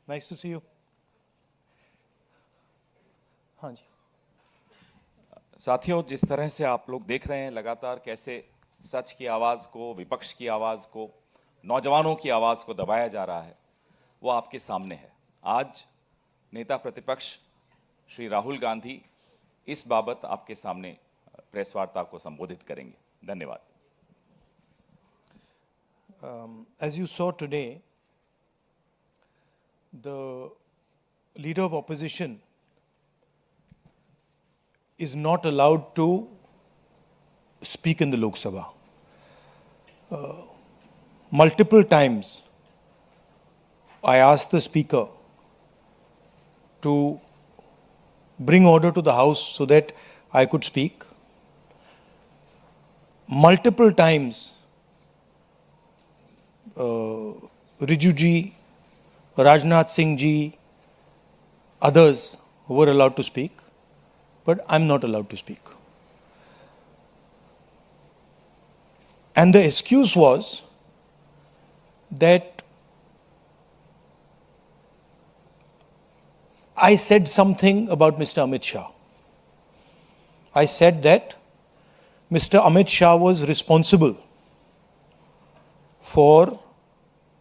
Nice to see you. हाँ जी. साथियों, जिस तरह से आप लोग देख रहे हैं लगातार कैसे सच की आवाज़ को, विपक्ष की आवाज़ को, नौजवानों की आवाज़ को दबाया जा रहा है, वो आपके सामने है. आज नेता प्रतिपक्ष श्री राहुल गांधी इस बाबत आपके सामने प्रेस वार्ता को संबोधित करेंगे. धन्यवाद. As you saw today, the leader of opposition is not allowed to speak in the Lok Sabha. Multiple times I asked the speaker to bring order to the house so that I could speak. Multiple times Riju ji, Rajnath Singh ji, others were allowed to speak, but I'm not allowed to speak. And the excuse was that I said something about Mr. Amit Shah. I said that Mr. Amit Shah was responsible for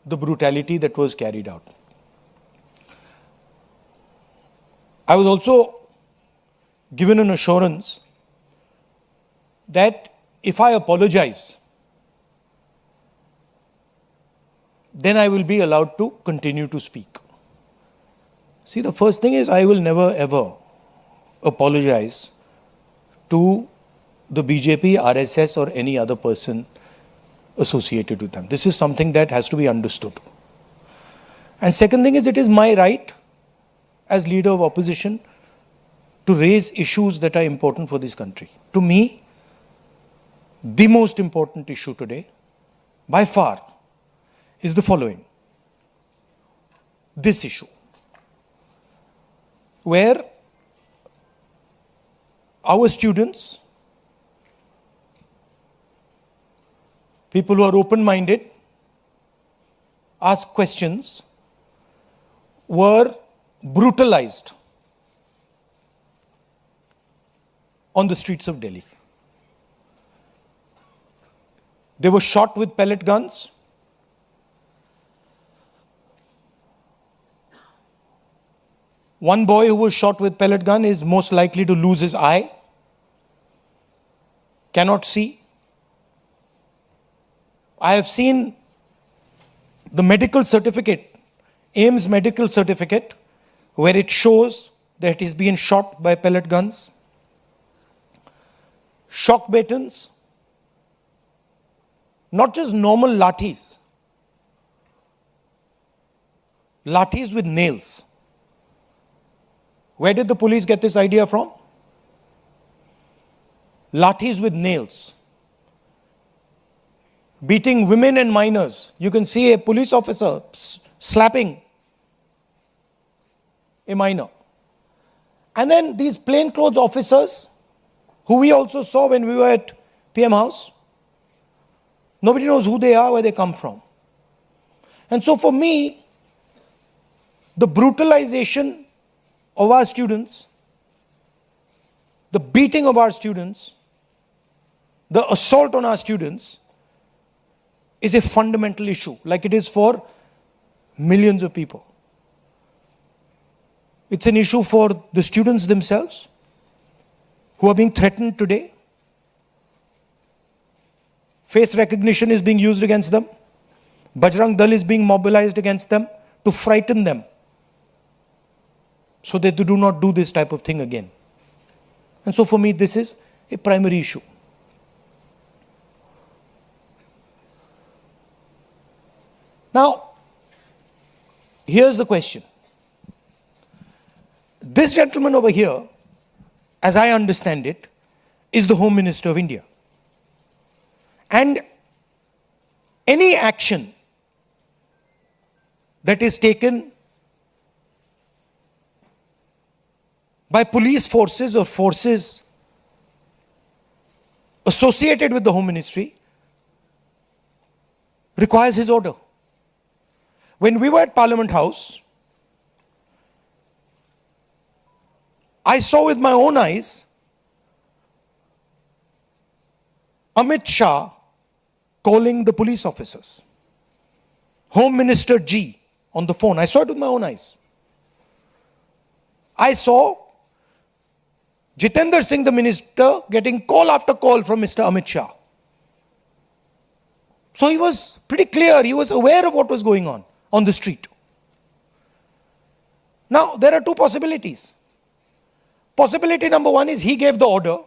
the brutality that was carried out. I was also given an assurance that if I apologize, then I will be allowed to continue to speak. See, the first thing is I will never ever apologize to the BJP, RSS or any other person associated with them. This is something that has to be understood. And second thing is, it is my right as leader of opposition to raise issues that are important for this country. To me, the most important issue today, by far, is the following. This issue, where our students, people who are open-minded, ask questions, were brutalized on the streets of Delhi. They were shot with pellet guns. One boy who was shot with pellet gun is most likely to lose his eye, cannot see. I have seen the medical certificate, AIIMS medical certificate, where it shows that he's been shot by pellet guns. Shock batons, not just normal lathis, lathis with nails. Where did the police get this idea from? Lathis with nails. Beating women and minors. You can see a police officer slapping a minor. And then these plainclothes officers, who we also saw when we were at PM House, nobody knows who they are, where they come from. And so for me, the brutalization of our students, the beating of our students, the assault on our students is a fundamental issue, like it is for millions of people. It's an issue for the students themselves who are being threatened today. Face recognition is being used against them. Bajrang Dal is being mobilized against them to frighten them so that they do not do this type of thing again. And so for me, this is a primary issue. Now, here's the question. This gentleman over here, as I understand it, is the Home Minister of India. And any action that is taken by police forces or forces associated with the Home Ministry requires his order. When we were at Parliament House, I saw with my own eyes Amit Shah calling the police officers. Home Minister G on the phone. I saw it with my own eyes. I saw Jitendra Singh, the minister, getting call after call from Mr. Amit Shah. So he was pretty clear. He was aware of what was going on the street. Now, there are two possibilities. Possibility number one is he gave the order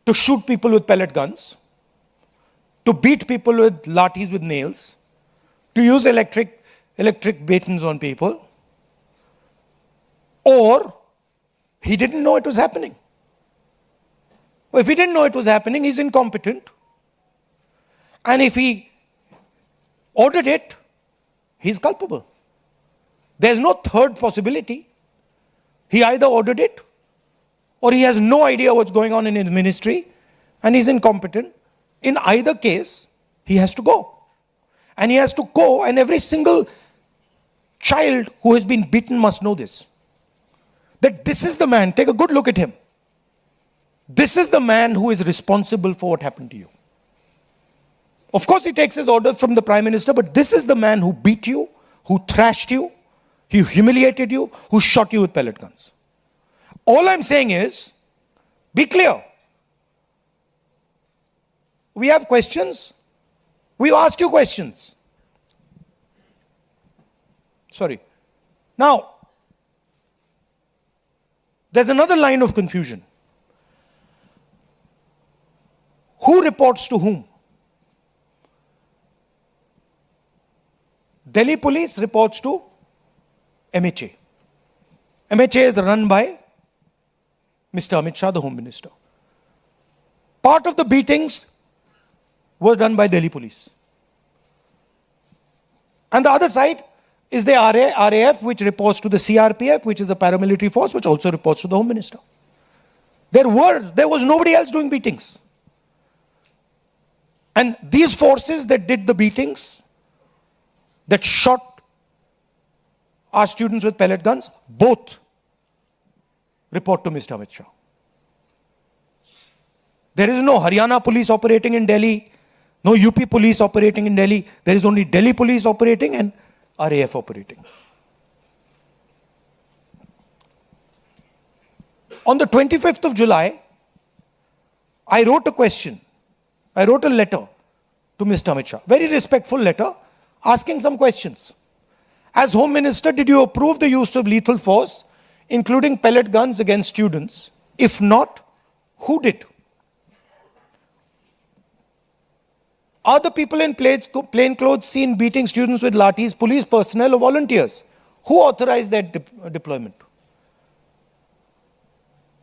to shoot people with pellet guns, to beat people with lathis with nails, to use electric batons on people, or he didn't know it was happening. Well, if he didn't know it was happening, he's incompetent. And if he ordered it, he's culpable. There's no third possibility. He either ordered it, or he has no idea what's going on in his ministry, and he's incompetent. In either case, he has to go. And he has to go, and every single child who has been beaten must know this. That this is the man, take a good look at him. This is the man who is responsible for what happened to you. Of course, he takes his orders from the Prime Minister, but this is the man who beat you, who thrashed you, who humiliated you, who shot you with pellet guns. All I'm saying is, be clear. We have questions. We've asked you questions. Sorry. Now, there's another line of confusion. Who reports to whom? Delhi police reports to MHA. MHA is run by Mr. Amit Shah, the Home Minister. Part of the beatings was done by Delhi police. And the other side is the RAF, which reports to the CRPF, which is a paramilitary force, which also reports to the Home Minister. There was nobody else doing beatings. And these forces that did the beatings, that shot our students with pellet guns, both report to Mr. Amit Shah. There is no Haryana police operating in Delhi, no UP police operating in Delhi. There is only Delhi police operating and RAF operating. On the 25th of July, I wrote a question. I wrote a letter to Mr. Amit Shah. Very respectful letter, asking some questions. As Home Minister, did you approve the use of lethal force, including pellet guns against students? If not, who did? Are the people in plain clothes seen beating students with lathis, police personnel or volunteers? Who authorized that deployment?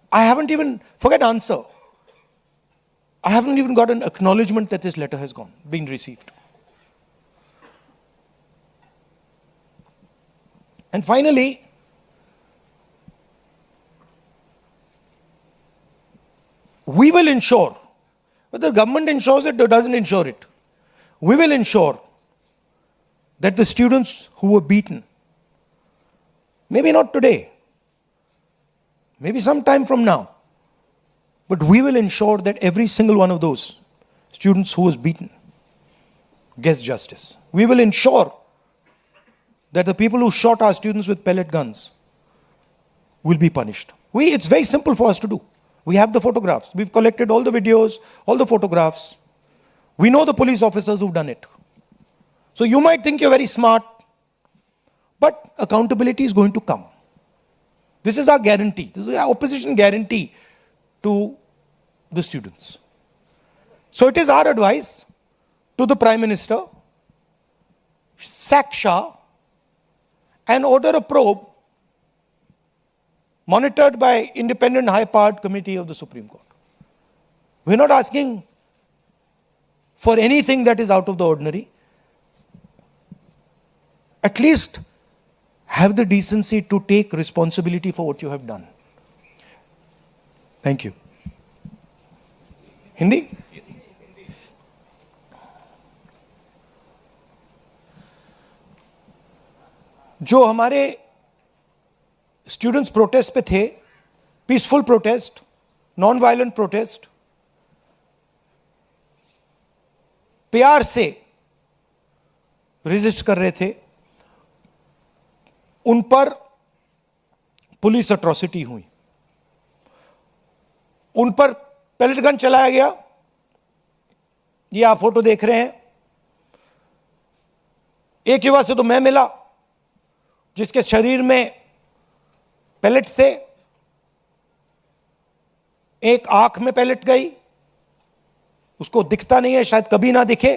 I haven't even, forget answer. I haven't even got an acknowledgement that this letter has been received. And finally, we will ensure, whether the government ensures it or doesn't ensure it, we will ensure that the students who were beaten, maybe not today, maybe some time from now, but we will ensure that every single one of those students who was beaten gets justice. We will ensure that the people who shot our students with pellet guns will be punished. It's very simple for us to do. We have the photographs. We've collected all the videos, all the photographs. We know the police officers who've done it. So you might think you're very smart, but accountability is going to come. This is our guarantee. This is our opposition guarantee to the students. So it is our advice to the Prime Minister, sack Shah and order a probe monitored by independent high-powered committee of the Supreme Court. We're not asking for anything that is out of the ordinary. At least have the decency to take responsibility for what you have done. Thank you. Hindi? जो हमारे students protest पे थे, peaceful protest, non violent protest, प्यार से resist कर रहे थे, उन पर पुलिस अट्रॉसिटी हुई, उन पर पेलेट गन चलाया गया। ये आप फोटो देख रहे हैं। एक युवा से तो मैं मिला जिसके शरीर में पेलेट्स थे, एक आंख में पेलेट गई, उसको दिखता नहीं है, शायद कभी ना दिखे।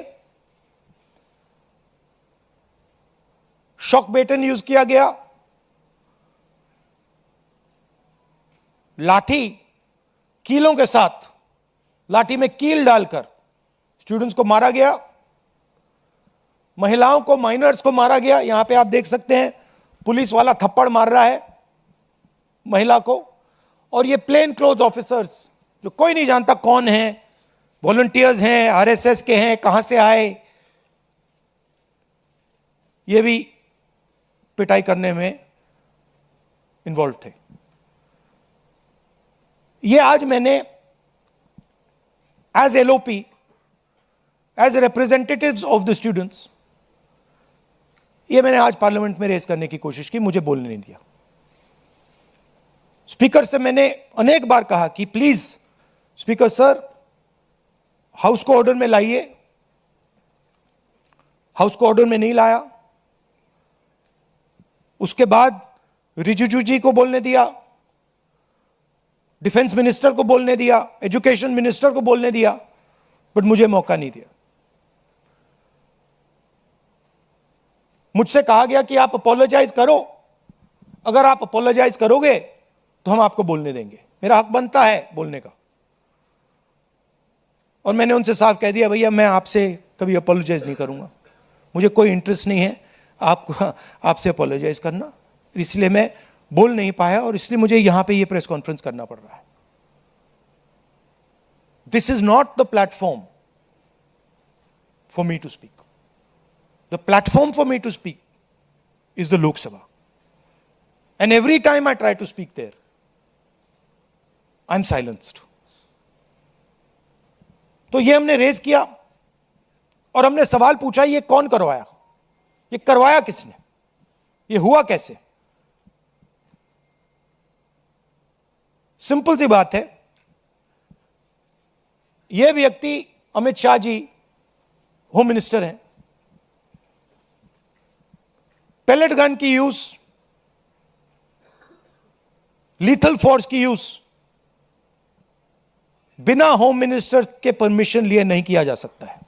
शॉक बेटन यूज किया गया, लाठी कीलों के साथ, लाठी में कील डालकर स्टूडेंट्स को मारा गया, महिलाओं को, माइनर्स को मारा गया। यहां पे आप देख सकते हैं पुलिस वाला थप्पड़ मार रहा है महिला को, और ये प्लेन क्लोथ ऑफिसर्स जो कोई नहीं जानता कौन है, वॉलंटियर्स हैं, आरएसएस के हैं, कहां से आए, ये भी पिटाई करने में इन्वॉल्व थे। ये आज मैंने as LOP, as representatives of the students, ये मैंने आज पार्लियामेंट में रेज करने की कोशिश की, मुझे बोलने नहीं दिया। स्पीकर से मैंने अनेक बार कहा कि प्लीज स्पीकर सर, हाउस को ऑर्डर में लाइए, हाउस को ऑर्डर में नहीं लाया। उसके बाद रिजिजू जी को बोलने दिया, डिफेंस मिनिस्टर को बोलने दिया, एजुकेशन मिनिस्टर को बोलने दिया, बट मुझे मौका नहीं दिया। मुझसे कहा गया कि आप अपोलोजाइज करो, अगर आप अपोलोजाइज करोगे तो हम आपको बोलने देंगे। मेरा हक बनता है बोलने का, और मैंने उनसे साफ कह दिया, भैया मैं आपसे कभी अपोलोजाइज नहीं करूंगा, मुझे कोई इंटरेस्ट नहीं है आपको आपसे अपोलोजाइज करना, इसलिए मैं बोल नहीं पाया, और इसलिए मुझे यहां पे ये प्रेस कॉन्फ्रेंस करना पड़ रहा है। This is not the platform for me to speak. The platform for me to speak is the Lok Sabha, and every time I try to speak there, I'm silenced. तो ये हमने raise किया और हमने सवाल पूछा, ये कौन करवाया, ये करवाया किसने, ये हुआ कैसे। सिंपल सी बात है, ये व्यक्ति अमित शाह जी होम मिनिस्टर हैं, पेलेट गन की यूज, लीथल फोर्स की यूज बिना होम मिनिस्टर के परमिशन लिए नहीं किया जा सकता है।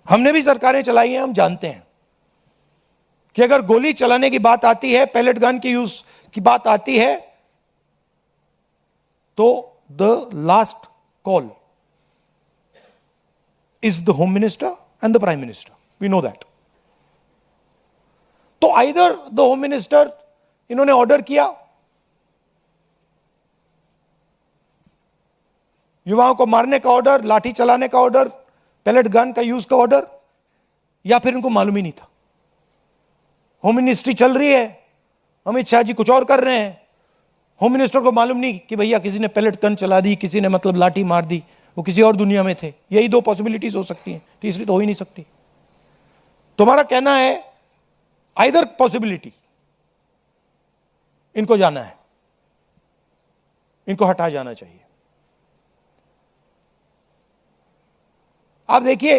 हमने भी सरकारें चलाई हैं, हम जानते हैं कि अगर गोली चलाने की बात आती है, पेलेट गन की यूज की बात आती है, तो the last call is the home minister and the prime minister, we know that. तो आइदर द होम मिनिस्टर, इन्होंने ऑर्डर किया युवाओं को मारने का ऑर्डर, लाठी चलाने का ऑर्डर, पेलेट गन का यूज का ऑर्डर, या फिर इनको मालूम ही नहीं था। होम मिनिस्ट्री चल रही है, अमित शाह जी कुछ और कर रहे हैं, होम मिनिस्टर को मालूम नहीं कि भैया किसी ने पेलेट गन चला दी, किसी ने मतलब लाठी मार दी, वो किसी और दुनिया में थे। यही दो पॉसिबिलिटीज हो सकती हैं, तीसरी तो हो ही नहीं सकती। तुम्हारा कहना है आइदर पॉसिबिलिटी, इनको जाना है, इनको हटा जाना चाहिए। आप देखिए,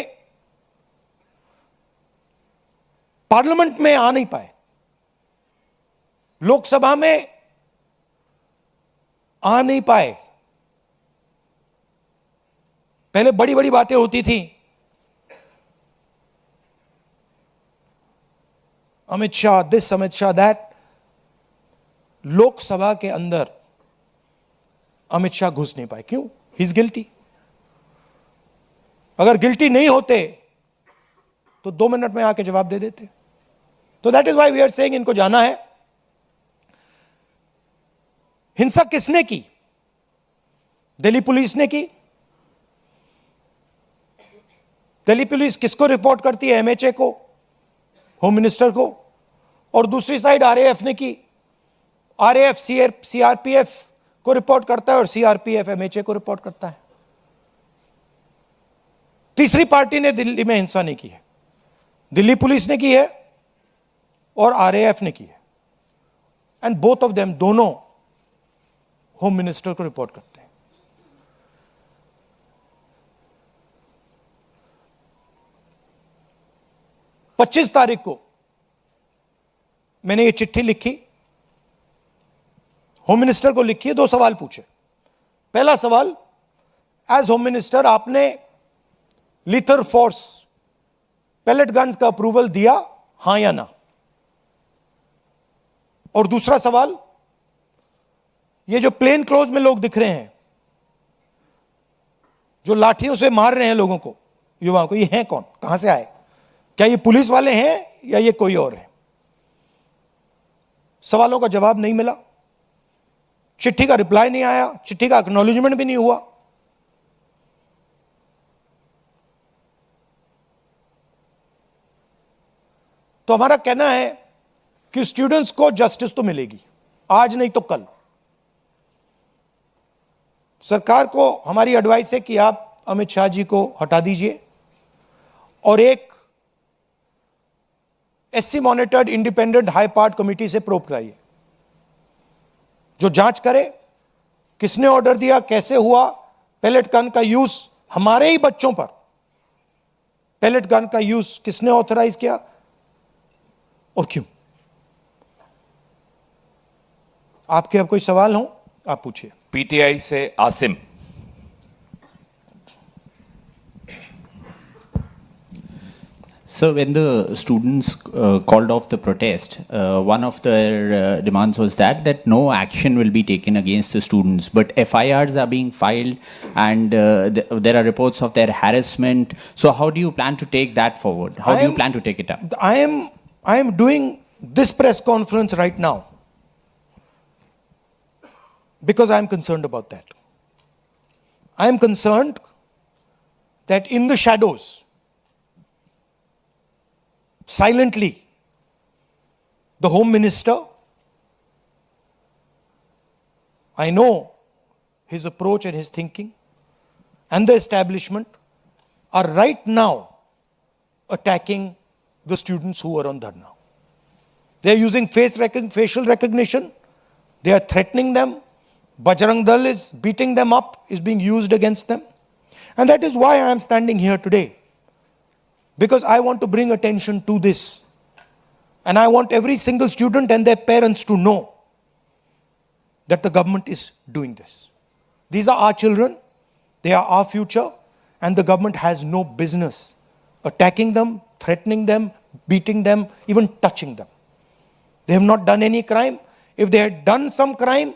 पार्लियामेंट में आ नहीं पाए, लोकसभा में आ नहीं पाए। पहले बड़ी बड़ी बातें होती थी, अमित शाह दिस, अमित शाह दैट। लोकसभा के अंदर अमित शाह घुस नहीं पाए, क्यों? He is guilty. अगर गिल्टी नहीं होते तो 2 मिनट में आके जवाब दे देते। तो that is why we are saying इनको जाना है। हिंसा किसने की? दिल्ली पुलिस ने की। दिल्ली पुलिस किसको रिपोर्ट करती है? एमएचए को, होम मिनिस्टर को। और दूसरी साइड आरएएफ ने की। आरएएफ सीआरपीएफ को रिपोर्ट करता है और सीआरपीएफ एमएचए को रिपोर्ट करता है। तीसरी पार्टी ने दिल्ली में हिंसा नहीं की है, दिल्ली पुलिस ने की है और आरएएफ ने की है। एंड बोथ ऑफ देम, दोनों होम मिनिस्टर को रिपोर्ट करते हैं। पच्चीस तारीख को मैंने ये चिट्ठी लिखी, होम मिनिस्टर को लिखी है, 2 सवाल पूछे। पहला सवाल, एज होम मिनिस्टर आपने लीथर फोर्स पेलेट गन्स का अप्रूवल दिया, हां या ना? और दूसरा सवाल, ये जो प्लेन क्लोज में लोग दिख रहे हैं, जो लाठियों से मार रहे हैं लोगों को, युवाओं को, ये हैं कौन, कहां से आए? क्या ये पुलिस वाले हैं या ये कोई और है? सवालों का जवाब नहीं मिला, चिट्ठी का रिप्लाई नहीं आया, चिट्ठी का एक्नॉलेजमेंट भी नहीं हुआ। तो हमारा कहना है कि स्टूडेंट्स को जस्टिस तो मिलेगी, आज नहीं तो कल। सरकार को हमारी एडवाइस है कि आप अमित शाह जी को हटा दीजिए और एक SC monitored independent high part committee से प्रोब कराइए, जो जांच करे किसने ऑर्डर दिया, कैसे हुआ, पेलेट गन का यूज हमारे ही बच्चों पर, पेलेट गन का यूज किसने ऑथराइज किया और क्यों। आपके अब कोई सवाल हो आप पूछिए। पीटीआई से Asim. So when the students called off the protest, one of their demands was that no action will be taken against the students, but FIRs are being filed and there are reports of their harassment. So how do you plan to take that forward? How do you plan to take it up? I am doing this press conference right now because I am concerned about that. I am concerned that in the shadows, silently, the Home Minister, I know his approach and his thinking, and the establishment are right now attacking the students who are on dharna. They are using facial recognition, they are threatening them. Bajrang Dal is beating them up, is being used against them. And that is why I am standing here today. Because I want to bring attention to this. And I want every single student and their parents to know that the government is doing this. These are our children, they are our future, and the government has no business attacking them, threatening them, beating them, even touching them. They have not done any crime. If they had done some crime,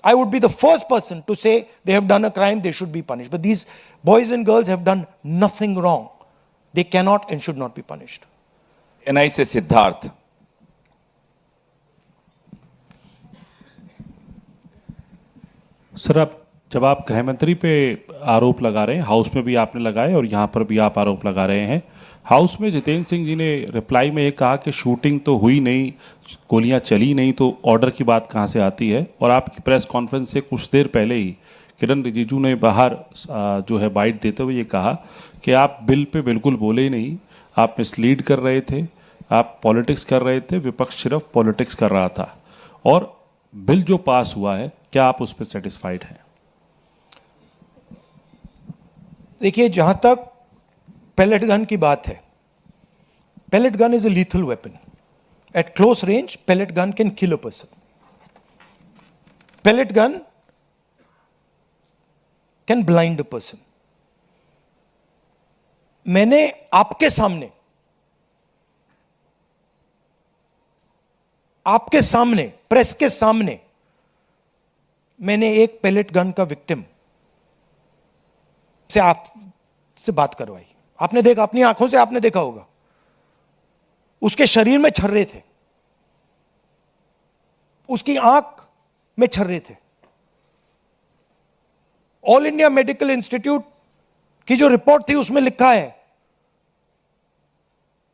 I would be the first person to say they have done a crime, they should be punished. But these boys and girls have done nothing wrong. They cannot and should not be punished. ANI से Siddharth. Sir, जब आप गृह मंत्री पे आरोप लगा रहे हैं, हाउस में भी आपने लगाए और यहाँ पर भी आप आरोप लगा रहे हैं। हाउस में जितेंद्र सिंह जी ने रिप्लाई में ये कहा कि शूटिंग तो हुई नहीं, गोलियां चली नहीं, तो ऑर्डर की बात कहाँ से आती है? और आपकी प्रेस कॉन्फ्रेंस से कुछ देर पहले ही किरण रिजिजू ने बाहर जो है बाइट देते हुए ये कहा कि आप बिल पे बिल्कुल बोले ही नहीं, आप मिसलीड कर रहे थे, आप पॉलिटिक्स कर रहे थे, विपक्ष सिर्फ पॉलिटिक्स कर रहा था। और बिल जो पास हुआ है, क्या आप उस पर सेटिस्फाइड हैं? देखिए, जहां तक pellet gun की बात है, pellet gun is a lethal weapon. At close range, pellet gun can kill a person. Pellet gun can blind a person. मैंने आपके सामने प्रेस के सामने मैंने एक पेलेट गन का विक्टिम से आपसे बात करवाई। आपने देखा, अपनी आंखों से आपने देखा होगा, उसके शरीर में छर्रे थे, उसकी आंख में छर्रे थे। ऑल इंडिया मेडिकल इंस्टीट्यूट की जो रिपोर्ट थी उसमें लिखा है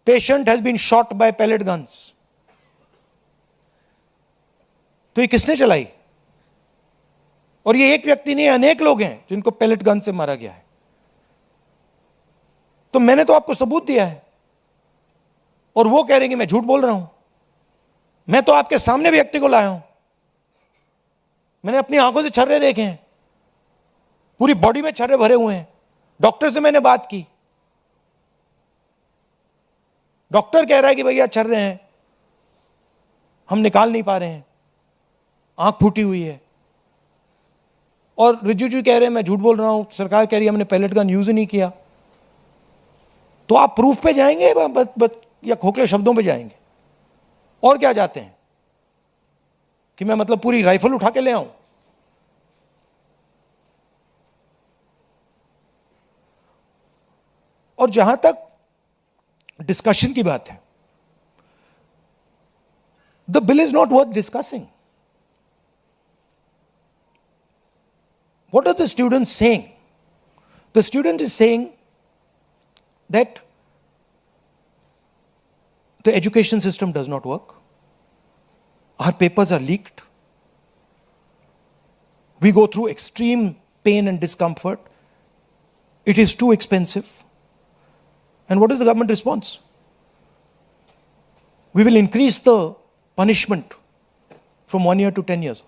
patient has been shot by pellet guns. तो ये किसने चलाई? और ये एक व्यक्ति नहीं, अनेक लोग हैं जिनको पैलेट गन से मारा गया है। तो मैंने तो आपको सबूत दिया है, और वो कह रहे हैं कि मैं झूठ बोल रहा हूं। मैं तो आपके सामने व्यक्ति को लाया हूं, मैंने अपनी आंखों से छर्रे देखे हैं, पूरी बॉडी में छर्रे भरे हुए हैं। डॉक्टर से मैंने बात की, डॉक्टर कह रहा है कि भैया छर्रे हैं, हम निकाल नहीं पा रहे हैं, आंख फूटी हुई है। और रिजिजू कह रहे हैं मैं झूठ बोल रहा हूं, सरकार कह रही है हमने पैलेट गन यूज ही नहीं किया। तो आप प्रूफ पे जाएंगे या खोखले शब्दों पे जाएंगे? और क्या चाहते हैं कि मैं मतलब पूरी राइफल उठा के ले आऊं? और जहां तक डिस्कशन की बात है, the bill is not worth discussing. What are the students saying? The student is saying that the education system does not work. Our papers are leaked. We go through extreme pain and discomfort. It is too expensive. And what is the government response? We will increase the punishment from 1 year to 10 years.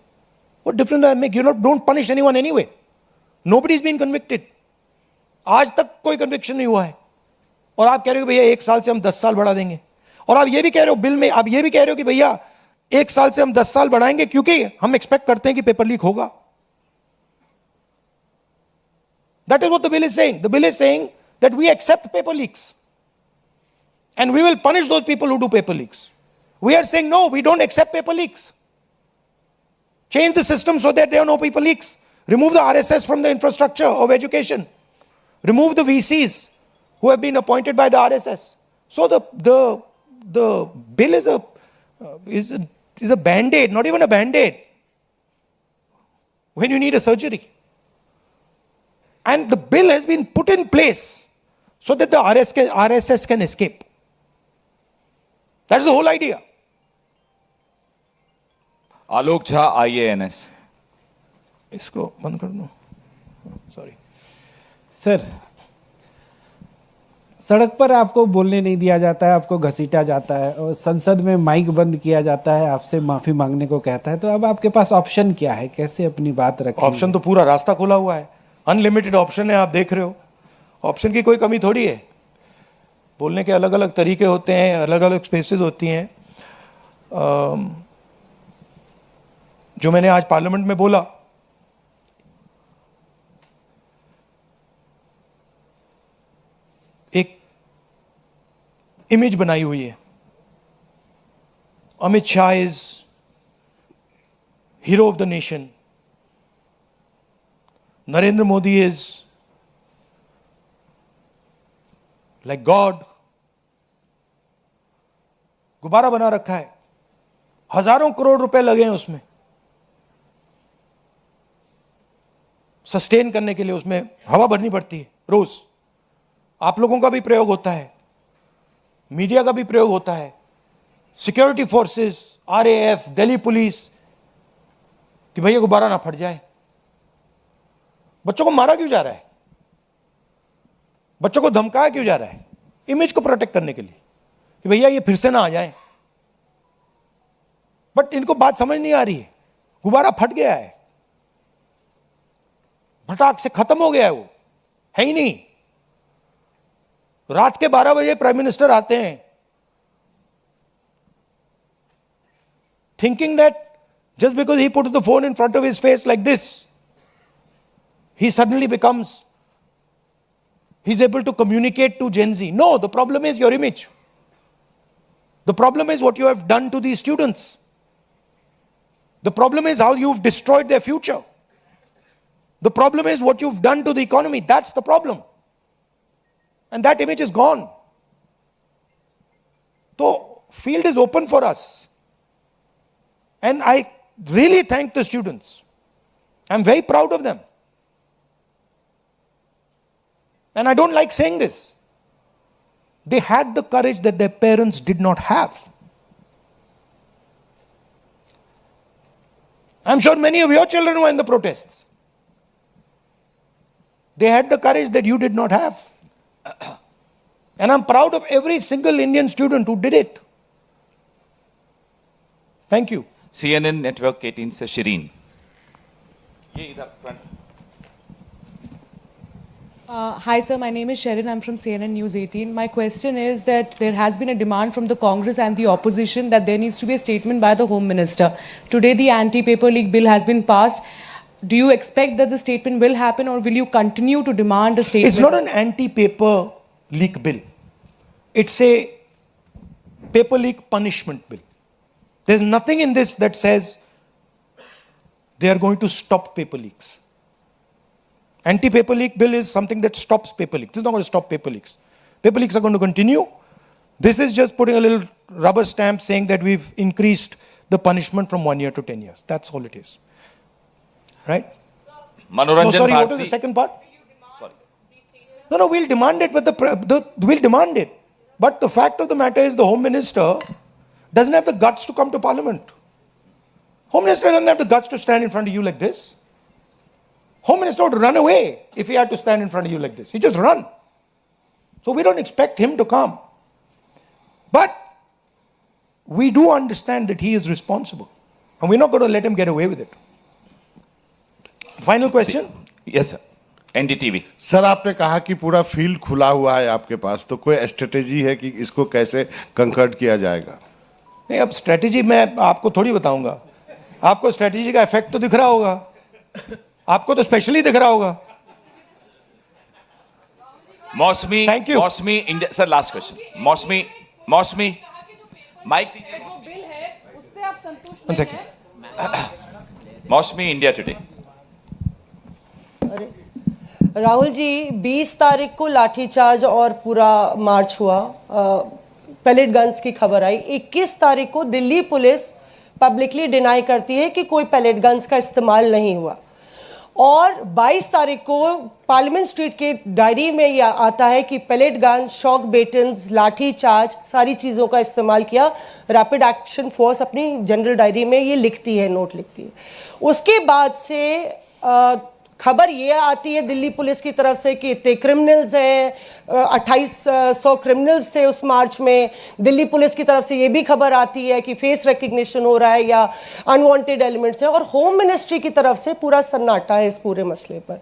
What difference does that make? You don't punish anyone anyway. Nobody's been convicted. आज तक कोई conviction नहीं हुआ है, और आप कह रहे हो भैया 1 साल से हम 10 साल बढ़ा देंगे। और आप ये भी कह रहे हो बिल में, आप ये भी कह रहे हो कि भैया 1 साल से हम 10 साल बढ़ाएंगे क्योंकि हम एक्सपेक्ट करते हैं कि पेपर लीक होगा। That is what the bill is saying. The bill is saying that we accept paper leaks and we will punish those people who do paper leaks. We are saying no, we don't accept paper leaks. Change the system so that there are no paper leaks. Remove the RSS from the infrastructure of education. Remove the VCs who have been appointed by the RSS. So the bill is a band-aid, not even a band-aid, when you need a surgery. And the bill has been put in place so that the RSS can escape. That's the whole idea. Alok Jha IANS। इसको बंद कर दो, sorry sir. सड़क पर आपको बोलने नहीं दिया जाता है, आपको घसीटा जाता है, और संसद में माइक बंद किया जाता है, आपसे माफी मांगने को कहता है। तो अब आपके पास ऑप्शन क्या है, कैसे अपनी बात रखें? ऑप्शन तो पूरा रास्ता खुला हुआ है, अनलिमिटेड ऑप्शन है, आप देख रहे हो। ऑप्शन की कोई कमी थोड़ी है। बोलने के अलग अलग तरीके होते हैं, अलग अलग स्पेसेस होती हैं। जो मैंने आज पार्लियामेंट में बोला, एक इमेज बनाई हुई है। Amit Shah is hero of the nation, Narendra Modi is like God. गुब्बारा बना रखा है, हजारों करोड़ रुपए लगे हैं उसमें, सस्टेन करने के लिए उसमें हवा भरनी पड़ती है रोज। आप लोगों का भी प्रयोग होता है, मीडिया का भी प्रयोग होता है, security forces, RAF, Delhi police, कि भैया गुब्बारा ना फट जाए। बच्चों को मारा क्यों जा रहा है? बच्चों को धमकाया क्यों जा रहा है? इमेज को प्रोटेक्ट करने के लिए कि भैया ये फिर से ना आ जाए। बट इनको बात समझ नहीं आ रही है। गुब्बारा फट गया है, फटाक से खत्म हो गया है, वो है ही नहीं। रात के 12 बजे प्राइम मिनिस्टर आते हैं, thinking that just because he put the phone in front of his face like this, he suddenly becomes, he's able to communicate to Gen Z. No, the problem is your image. The problem is what you have done to these students. The problem is how you've destroyed their future. The problem is what you've done to the economy. That's the problem. And that image is gone. So, field is open for us. And I really thank the students. I'm very proud of them. And I don't like saying this. They had the courage that their parents did not have. I'm sure many of your children were in the protests. They had the courage that you did not have. And I'm proud of every single Indian student who did it. Thank you. CNN network 18 से शिरीन, ये इधर front. Hi sir, my name is Sherin. I'm from CNN News 18. My question is that there has been a demand from the Congress and the opposition that there needs to be a statement by the Home Minister. Today the anti-paper leak bill has been passed. Do you expect that the statement will happen, or will you continue to demand a statement? It's not an anti-paper leak bill. It's a paper leak punishment bill. There's nothing in this that says they are going to stop paper leaks. Anti-paper leak bill is something that stops paper leaks. This is not going to stop paper leaks. Paper leaks are going to continue. This is just putting a little rubber stamp saying that we've increased the punishment from 1 year to 10 years. That's all it is. Right? No, मनोरंजन sorry, what was the Bharti, second part? sorry, No, we'll demand it, but we'll demand it. But the fact of the matter is the Home Minister doesn't have the guts to come to Parliament. Home Minister doesn't have the guts to stand in front of you like this. Home Minister would run away if he had to stand in front of you like this. He just run. So we don't expect him to come. But we do understand that he is responsible. And we're not going to let him get away with it. Final question? Yes sir, NDTV. Sir आपने कहा कि पूरा field खुला हुआ है आपके पास, तो कोई स्ट्रेटेजी है कि इसको कैसे कंकर्ड किया जाएगा? नहीं, अब स्ट्रेटेजी मैं आपको थोड़ी बताऊंगा। आपको स्ट्रेटेजी का इफेक्ट तो दिख रहा होगा, आपको तो स्पेशली दिख रहा होगा। मौसमी, Thank you. मौसमी इंडिया, सर लास्ट क्वेश्चन। मौसमी माइक दीजिए। जो बिल है उससे आप संतुष्ट One नहीं second. हैं? मौसमी इंडिया टुडे। राहुल जी, 20 तारीख को लाठीचार्ज और पूरा मार्च हुआ, पैलेट गन्स की खबर आई। 21 तारीख को दिल्ली पुलिस पब्लिकली डिनाई करती है कि कोई पैलेट गन्स का इस्तेमाल नहीं हुआ, और 22 तारीख को पार्लियामेंट स्ट्रीट के डायरी में यह आता है कि पैलेट गन, शॉक बेटन्स, लाठी चार्ज, सारी चीज़ों का इस्तेमाल किया। रैपिड एक्शन फोर्स अपनी जनरल डायरी में ये लिखती है, नोट लिखती है। उसके बाद से खबर ये आती है दिल्ली पुलिस की तरफ से कि इतने क्रिमिनल्स हैं, 2800 क्रिमिनल्स थे उस मार्च में। दिल्ली पुलिस की तरफ से ये भी खबर आती है कि फेस रिकग्निशन हो रहा है या अनवांटेड एलिमेंट्स हैं, और होम मिनिस्ट्री की तरफ से पूरा सन्नाटा है इस पूरे मसले पर।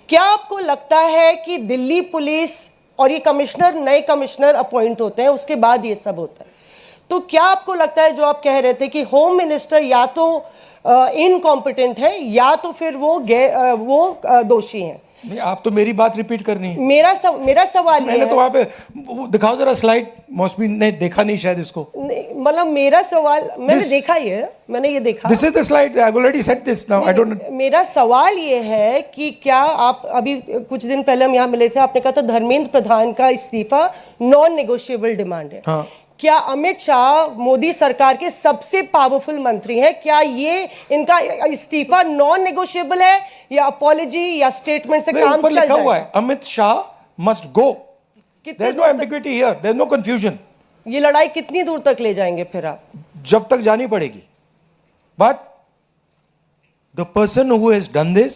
क्या आपको लगता है कि दिल्ली पुलिस और ये कमिश्नर, नए कमिश्नर अपॉइंट होते हैं, उसके बाद ये सब होता है, तो क्या आपको लगता है जो आप कह रहे थे कि होम मिनिस्टर या तो इनकॉम्पिटेंट है या तो फिर वो दोषी हैं? नहीं, आप तो मेरी बात रिपीट करनी है। मेरा सवाल ये मैंने है, तो वहां पे वो दिखाओ जरा स्लाइड, मौसमी ने देखा नहीं शायद इसको। मतलब मेरा सवाल, मैंने देखा मैंने ये देखा। This is the slide, I have already said this now, I don't. मेरा सवाल ये है कि क्या आप, अभी कुछ दिन पहले हम यहाँ मिले थे, आपने कहा था धर्मेंद्र प्रधान का इस्तीफा नॉन नेगोशिएबल डिमांड है। हाँ। क्या अमित शाह मोदी सरकार के सबसे पावरफुल मंत्री हैं, क्या ये इनका इस्तीफा नॉन नेगोशिएबल है या अपॉलॉजी या स्टेटमेंट से काम ऊपर चल लिखा हुआ जाएगा? है देयर शाह मस्ट गो। कितनी देयर इज नो दूर तक, ambiguity here, there is no confusion. ये लड़ाई कितनी दूर तक ले जाएंगे फिर आप? जब तक जानी पड़ेगी। But the person who has done this,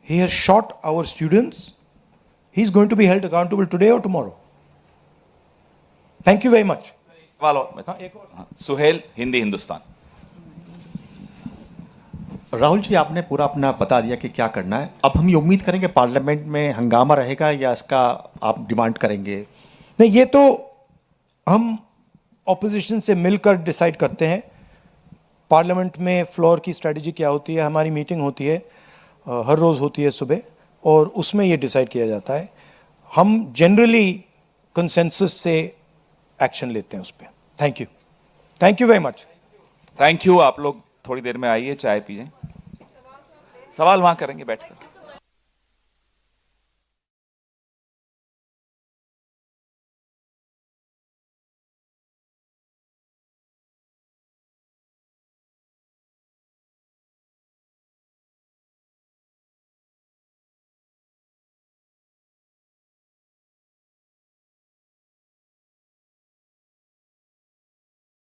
he has shot our students, he is going to be held accountable today और tomorrow. Thank you very much. सवाल और, हाँ, सुहेल, हिंदी हिंदुस्तान। राहुल जी, आपने पूरा अपना बता दिया कि क्या करना है। अब हम ये उम्मीद करेंगे पार्लियामेंट में हंगामा रहेगा या इसका आप डिमांड करेंगे? नहीं, ये तो हम ऑपोजिशन से मिलकर डिसाइड करते हैं। पार्लियामेंट में फ्लोर की स्ट्रेटजी क्या होती है, हमारी मीटिंग होती है, हर रोज़ होती है सुबह, और उसमें ये डिसाइड किया जाता है। हम जनरली कंसेंसस से एक्शन लेते हैं उस पर। Thank you very much. Thank you. आप लोग थोड़ी देर में आइए, चाय पीजिए, सवाल वहां करेंगे बैठकर।